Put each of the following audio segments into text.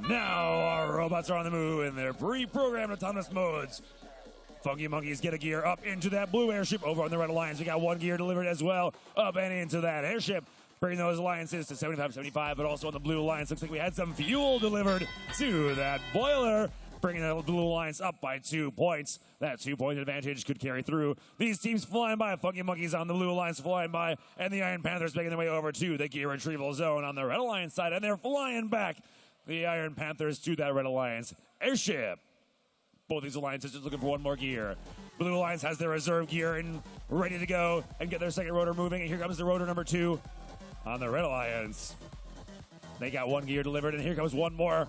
Now our robots are on the move in their pre-programmed autonomous modes. Funky Monkeys get a gear up into that blue airship. Over on the Red Alliance, we got one gear delivered as well up and into that airship. Bring those alliances to 75-75, but also on the Blue Alliance, looks like we had some fuel delivered to that boiler, bringing that Blue Alliance up by 2 points. That 2-point advantage could carry through. These teams flying by, Funky Monkeys on the Blue Alliance flying by, and the Iron Panthers making their way over to the gear retrieval zone on the Red Alliance side, and they're flying back the Iron Panthers to that Red Alliance airship. Both these alliances just looking for one more gear. Blue Alliance has their reserve gear and ready to go and get their second rotor moving, and here comes the rotor number 2 on the Red Alliance. They got one gear delivered, and here comes one more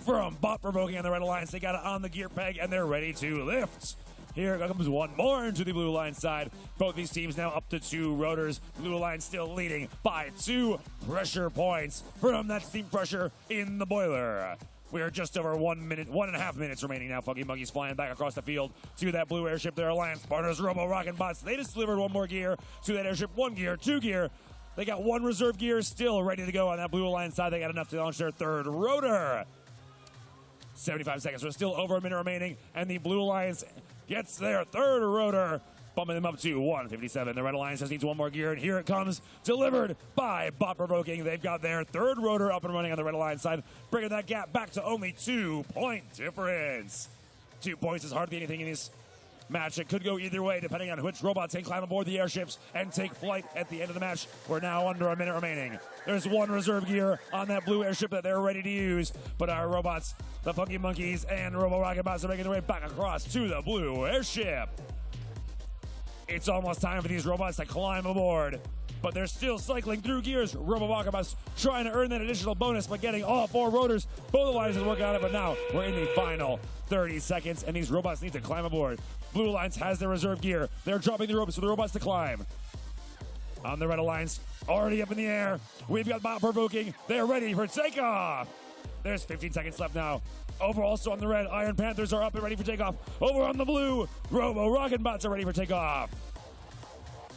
from Bot Provoking on the Red Alliance. They got it on the gear peg, and they're ready to lift. Here comes one more into the Blue Alliance side. Both these teams now up to 2 rotors. Blue Alliance still leading by 2 pressure points from that steam pressure in the boiler. We are just over 1.5 minutes remaining now. Funky Monkeys flying back across the field to that blue airship. Their alliance partners, Robo Rocket Bots. They just delivered one more gear to that airship. 1 gear, 2 gear. They got 1 reserve gear still ready to go on that Blue Alliance side. They got enough to launch their 3rd rotor. 75 seconds, so still over a minute remaining, and the Blue Alliance gets their 3rd rotor, bumping them up to 157. The Red Alliance just needs 1 more gear, and here it comes, delivered by Bot Provoking. They've got their 3rd rotor up and running on the Red Alliance side, bringing that gap back to only 2-point difference. 2 points is hardly anything in this match. It could go either way depending on which robots can climb aboard the airships and take flight at the end of the match. We're now under a minute remaining. There's 1 reserve gear on that blue airship that they're ready to use, but our robots, the Funky Monkeys and Robo Rocket Bots, are making their way back across to the blue airship. It's almost time for these robots to climb aboard, but they're still cycling through gears. Robo Rocket Bots trying to earn that additional bonus by getting all 4 rotors. Both alliances work on it, but now we're in the final 30 seconds, and these robots need to climb aboard. Blue Alliance has their reserve gear. They're dropping the ropes for the robots to climb. On the Red Alliance, already up in the air, we've got Bot Provoking. They're ready for takeoff. There's 15 seconds left now. Over also on the red, Iron Panthers are up and ready for takeoff. Over on the blue, Robo Rocket Bots are ready for takeoff.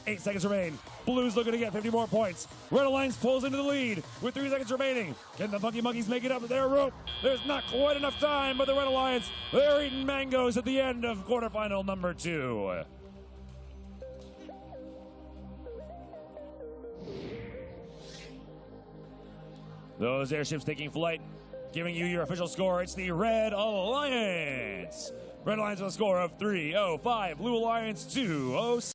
8 seconds remain. Blue's looking to get 50 more points. Red Alliance pulls into the lead with 3 seconds remaining. Can the Funky Monkeys make it up their rope? There's not quite enough time, but the Red Alliance, they're eating mangoes at the end of quarterfinal number 2. Those airships taking flight, giving you your official score. It's the Red Alliance. Red Alliance with a score of 305. Blue Alliance 206.